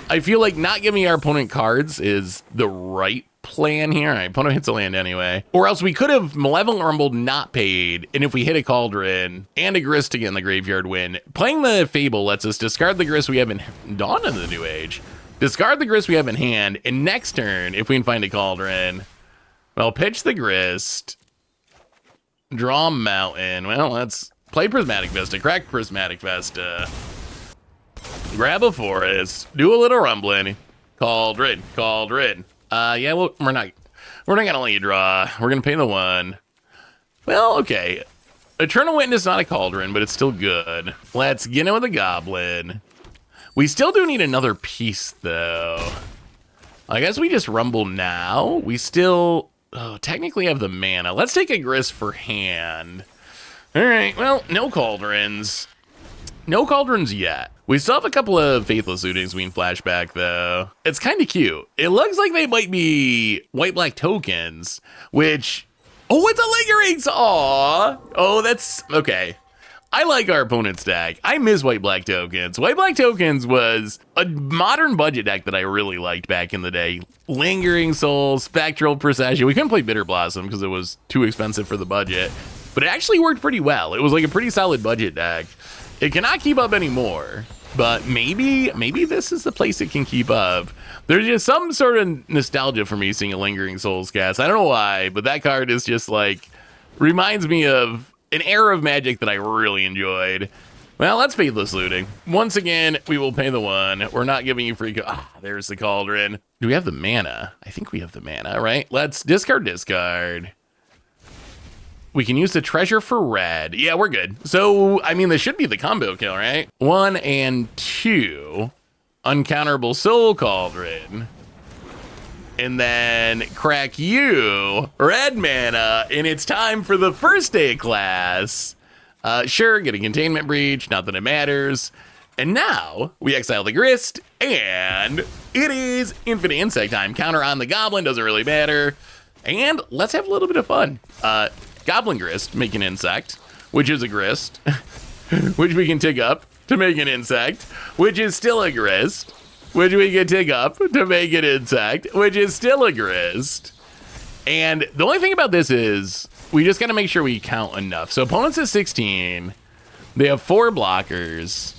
I feel like not giving our opponent cards is the right plan here. All right, opponent hits a land anyway. Or else we could have Malevolent Rumble not paid, and if we hit a Cauldron and a Grist to get in the graveyard win. Playing the Fable lets us discard the Grist we have in Dawn of the New Age, discard the Grist we have in hand, and next turn, if we can find a Cauldron, well, pitch the Grist, draw Mountain. Well, let's play Prismatic Vista, crack Prismatic Vista, grab a Forest, do a little rumbling, Cauldron. Yeah, well, we're not gonna let you draw. We're gonna pay the 1. Well, okay. Eternal Witness, not a Cauldron, but it's still good. Let's get in with a Goblin. We still do need another piece, though. I guess we just rumble now. We still technically have the mana. Let's take a Grist for hand. All right, well, no Cauldrons. No Cauldrons yet. We still have a couple of Faithless Lootings we can flashback, though. It's kind of cute. It looks like they might be white-black tokens, which... Oh, it's a Lingering! Aw! Oh, that's... Okay. I like our opponent's deck. I miss white-black tokens. White-black tokens was a modern budget deck that I really liked back in the day. Lingering Soul, Spectral Procession. We couldn't play Bitter Blossom because it was too expensive for the budget, but it actually worked pretty well. It was like a pretty solid budget deck. It cannot keep up anymore, but maybe this is the place it can keep up. There's just some sort of nostalgia for me seeing a Lingering Souls cast. I don't know why, but that card is just like, reminds me of an era of Magic that I really enjoyed. Well, that's Faithless Looting. Once again, we will pay the 1. We're not giving you free... there's the Cauldron. Do we have the mana? I think we have the mana, right? Let's discard. We can use the treasure for red. Yeah, we're good. So, I mean, this should be the combo kill, right? 1 and 2. Uncounterable Soul Cauldron. And then crack you, red mana, and it's time for the first day class. Sure, get a Containment Breach, not that it matters. And now, we exile the Grist, and it is Infinite Insect time. Counter on the Goblin, doesn't really matter. And let's have a little bit of fun. Goblin Grist, make an insect, which is a Grist, which we can dig up to make an insect, which is still a Grist, which we can dig up to make an insect, which is still a Grist. And the only thing about this is we just got to make sure we count enough. So opponents at 16, they have 4 blockers.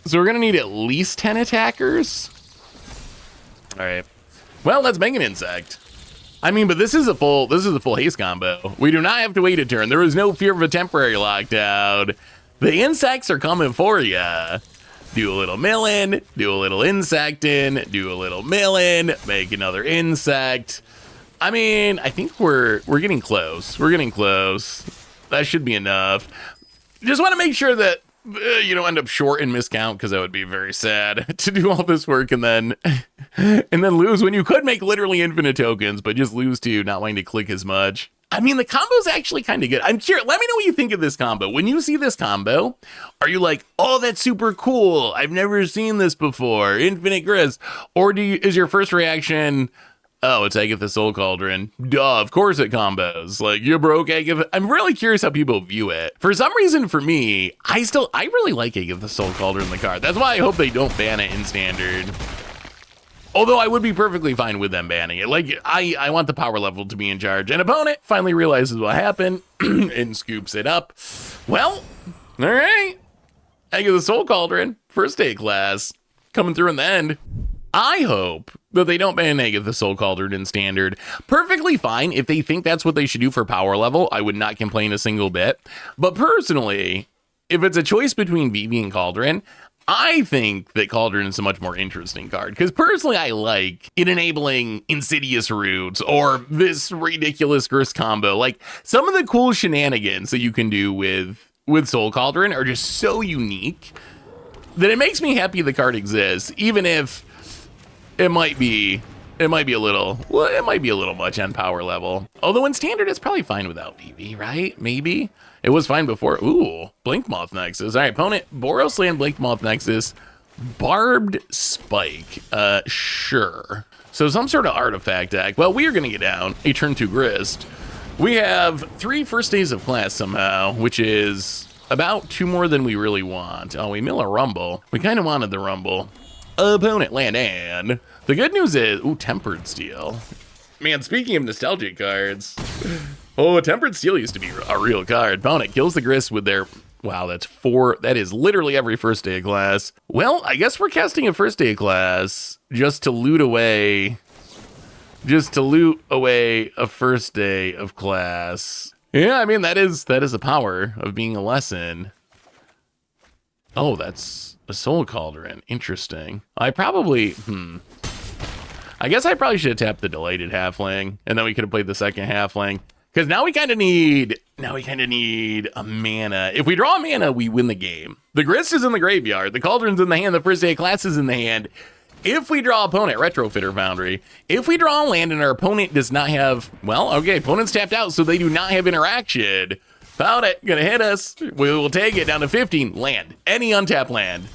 So we're going to need at least 10 attackers. All right. Well, let's make an insect. I mean, but this is a full haste combo. We do not have to wait a turn. There is no fear of a temporary lockdown. The insects are coming for you. do a little milling, do a little insecting, do a little milling, make another insect. I mean, I think we're getting close. We're getting close. That should be enough. Just want to make sure that you don't end up short and miscount, because that would be very sad to do all this work and then lose when you could make literally infinite tokens, but just lose to not wanting to click as much. I mean, the combo's actually kind of good. I'm curious. Let me know what you think of this combo. When you see this combo, are you like, oh, that's super cool, I've never seen this before, Infinite Grist? Or is your first reaction, oh, it's Agatha Soul Cauldron, duh, of course it combos, like, you broke Agatha? I'm really curious how people view it. For some reason, for me, I really like Agatha Soul Cauldron, the card. That's why I hope they don't ban it in Standard. Although I would be perfectly fine with them banning it. Like, I want the power level to be in charge. An opponent finally realizes what happened and scoops it up. Well, all right. Agatha Soul Cauldron, first day class, coming through in the end. I hope that they don't ban Agatha Soul Cauldron in Standard. Perfectly fine if they think that's what they should do for power level. I would not complain a single bit. But personally, if it's a choice between Vivi and Cauldron, I think that Cauldron is a much more interesting card, because personally I like it enabling Insidious Roots or this ridiculous Grist combo. Like, some of the cool shenanigans that you can do with Soul Cauldron are just so unique that it makes me happy the card exists, even if it might be a little much on power level. Although in Standard it's probably fine without Vivi, right? Maybe. It was fine before. Ooh, Blinkmoth Nexus. All right, opponent, Boros Land, Blinkmoth Nexus, Barbed Spike. Sure. So some sort of artifact deck. Well, we are going to get down a turn 2 Grist. We have 3 first days of class somehow, which is about 2 more than we really want. Oh, we mill a Rumble. We kind of wanted the Rumble. Opponent, land, and the good news is, ooh, Tempered Steel. Man, speaking of nostalgic cards, oh, Tempered Steel used to be a real card. Opponent kills the Grist with their, wow, that's 4. That is literally every first day of class. Well, I guess we're casting a first day of class just to loot away a first day of class. Yeah, I mean, that is the power of being a lesson. Oh, that's a Soul Cauldron. Interesting. I guess I probably should have tapped the Delighted Halfling, and then we could have played the second Halfling. Because now we kind of need a mana. If we draw a mana, we win the game. The Grist is in the graveyard. The Cauldron's in the hand. The first day of class is in the hand. If we draw opponent, Retrofitter Foundry. If we draw a land and our opponent does not have, well, okay, opponent's tapped out, so they do not have interaction. Found it. Gonna hit us. We will take it down to 15. Land. Any untapped land.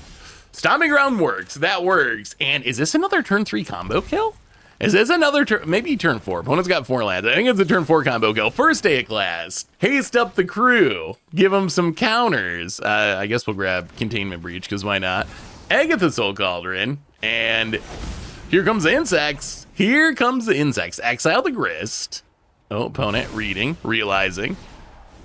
Stomping Ground works. That works. And is this another turn 3 combo kill? Is this another turn? Maybe turn 4. Opponent's got 4 lands. I think it's a turn 4 combo kill. First day of class. Haste up the crew. Give them some counters. I guess we'll grab Containment Breach, because why not? Agatha Soul Cauldron. And here comes the insects. Here comes the insects. Exile the Grist. Oh, opponent reading, realizing.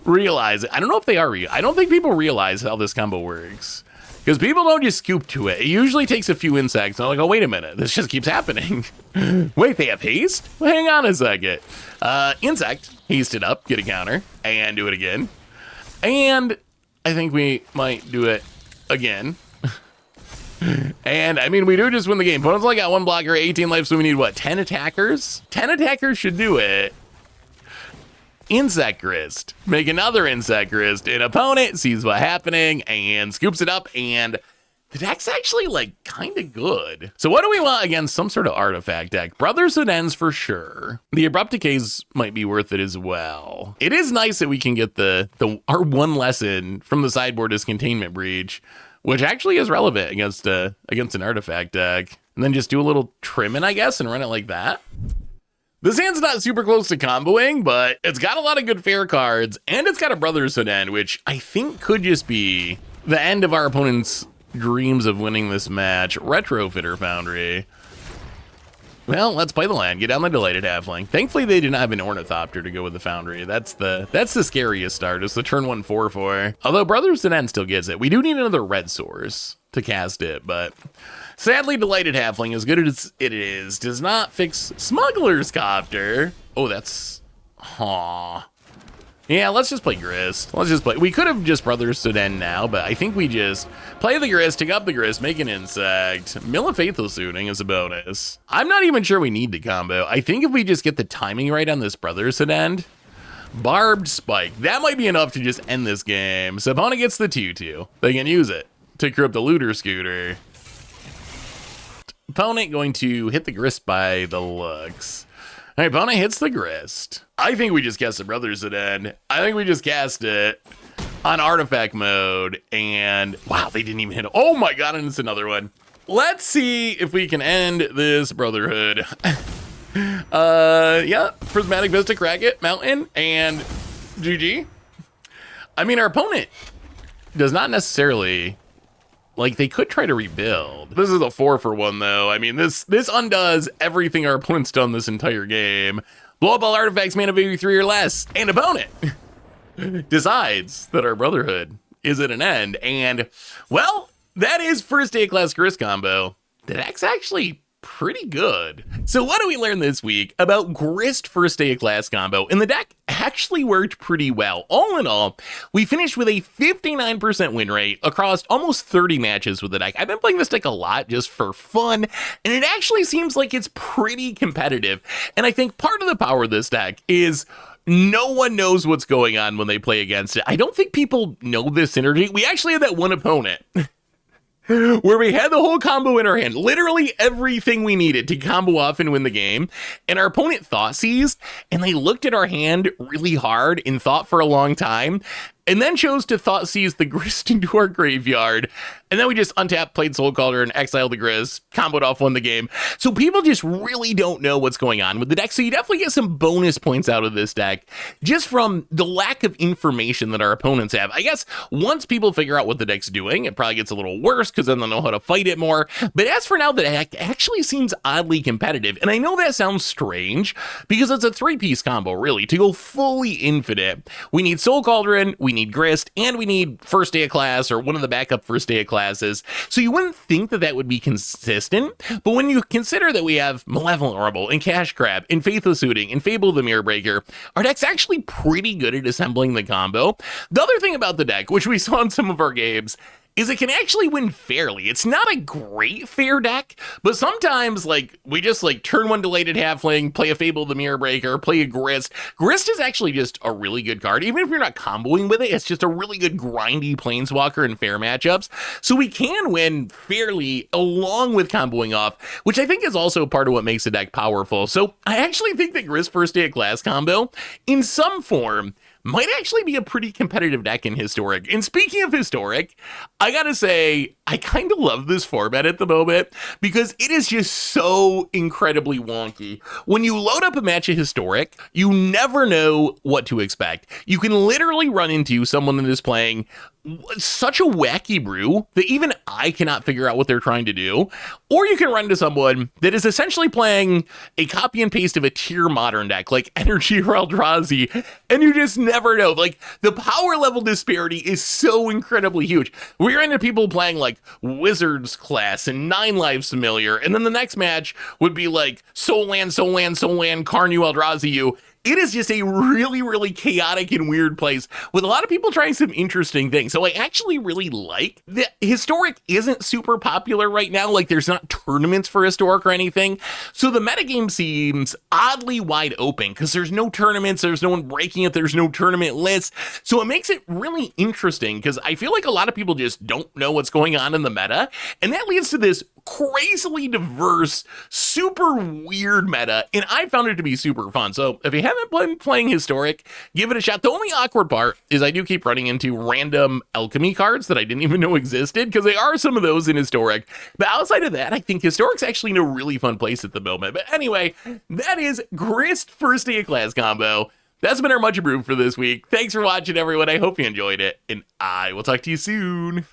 I don't know if they are I don't think people realize how this combo works, because people don't just scoop to it. It usually takes a few insects. And I'm like, oh, wait a minute. This just keeps happening. Wait, they have haste? Well, hang on a second. Insect, haste it up, get a counter, and do it again. And I think we might do it again. And, I mean, we do just win the game. Opponent's only got 1 blocker, 18 life, so we need, what, 10 attackers? 10 attackers should do it. Insect Grist. Make another Insect Grist. An opponent sees what's happening and scoops it up, and the deck's actually, like, kind of good. So what do we want against some sort of artifact deck? Brothers and Ends for sure. The Abrupt Decays might be worth it as well. It is nice that we can get our 1 lesson from the sideboard as Containment Breach, which actually is relevant against an artifact deck. And then just do a little trimming, I guess, and run it like that. This hand's not super close to comboing, but it's got a lot of good fair cards, and it's got a Brothers to End, which I think could just be the end of our opponent's dreams of winning this match. Retrofitter Foundry. Well, let's play the land. Get down the Delighted Halfling. Thankfully, they did not have an Ornithopter to go with the Foundry. That's the scariest start. It's the turn 1 4/4. Although Brothers to End still gets it. We do need another red source to cast it, but sadly, Delighted Halfling, as good as it is, does not fix Smuggler's Copter. Oh, that's... Aw. Yeah, let's just play Grist. Let's just play. We could have just Brothers to End now, but I think we just play the Grist, take up the Grist, make an insect. Mill of Faithless Suiting is a bonus. I'm not even sure we need the combo. I think if we just get the timing right on this Brothers to End, Barbed Spike, that might be enough to just end this game. So opponent gets the 2-2. They can use it to crew up the Looter Scooter. Opponent going to hit the Grist by the looks. All right, opponent hits the Grist. I think we just cast the Brothers to End. I think we just cast it on artifact mode, and wow, they didn't even hit it. Oh my god, and it's another one. Let's see if we can end this Brotherhood. Yeah, Prismatic Vista, Crackit, Mountain, and GG. I mean, our opponent does not necessarily, like, they could try to rebuild. This is a 4-for-1 though. I mean, this undoes everything our opponent's done this entire game. Blow up all artifacts, mana value 3 or less, and opponent decides that our Brotherhood is at an end. And, well, that is first day of class Grist combo. The deck's actually pretty good. So what do we learn this week about Grist first day of class combo? And the deck actually worked pretty well. All in all, we finished with a 59% win rate across almost 30 matches with the deck. I've been playing this deck a lot just for fun, and it actually seems like it's pretty competitive. And I think part of the power of this deck is no one knows what's going on when they play against it. I don't think people know this synergy. We actually had that one opponent where we had the whole combo in our hand, literally everything we needed to combo off and win the game, and our opponent thought seized, and they looked at our hand really hard and thought for a long time, and then chose to thought seize the Grist into our graveyard. And then we just untapped, played Soul Calder, exiled the Grist, comboed off, won the game. So people just really don't know what's going on with the deck. So you definitely get some bonus points out of this deck just from the lack of information that our opponents have. I guess once people figure out what the deck's doing, it probably gets a little worse because then they'll know how to fight it more. But as for now, the deck actually seems oddly competitive. And I know that sounds strange because it's a 3-piece combo, really. To go fully infinite, we need Soul Cauldron, we need Grist, and we need first day of class or one of the backup first day of classes. So you wouldn't think that that would be consistent, but when you consider that we have Malevolent Orbital and Cash Grab and Faithless Suiting and Fable the Mirror Breaker, our deck's actually pretty good at assembling the combo. The other thing about the deck, which we saw in some of our games, is it can actually win fairly. It's not a great fair deck, but sometimes, like, we just, like, turn one Delated Halfling, play a Fable the Mirror Breaker, play a Grist. Grist is actually just a really good card. Even if you're not comboing with it, it's just a really good grindy Planeswalker in fair matchups. So we can win fairly along with comboing off, which I think is also part of what makes the deck powerful. So I actually think that Grist first day of class combo, in some form, might actually be a pretty competitive deck in Historic. And speaking of Historic, I gotta say, I kind of love this format at the moment because it is just so incredibly wonky. When you load up a match of Historic, you never know what to expect. You can literally run into someone that is playing such a wacky brew that even I cannot figure out what they're trying to do. Or you can run into someone that is essentially playing a copy and paste of a tier modern deck like Energy or Eldrazi, and you just never know. Like, the power level disparity is so incredibly huge. We run into people playing like Wizards class and 9 Lives Familiar, and then the next match would be like Soul Land, Soul Land, Soul Land, Karn you, Eldrazi you. It is just a really, really chaotic and weird place with a lot of people trying some interesting things. So I actually really like that Historic isn't super popular right now. Like, there's not tournaments for Historic or anything. So the metagame seems oddly wide open because there's no tournaments, there's no one breaking it, there's no tournament lists. So it makes it really interesting because I feel like a lot of people just don't know what's going on in the meta. And that leads to this crazily diverse, super weird meta, and I found it to be super fun. So if you haven't been playing Historic, give it a shot. The only awkward part is I do keep running into random alchemy cards that I didn't even know existed, because there are some of those in Historic. But outside of that, I think Historic's actually in a really fun place at the moment. But anyway, that is Grist first day of class combo. That's been our Much Abrew for this week. Thanks for watching, everyone. I hope you enjoyed it, and I will talk to you soon.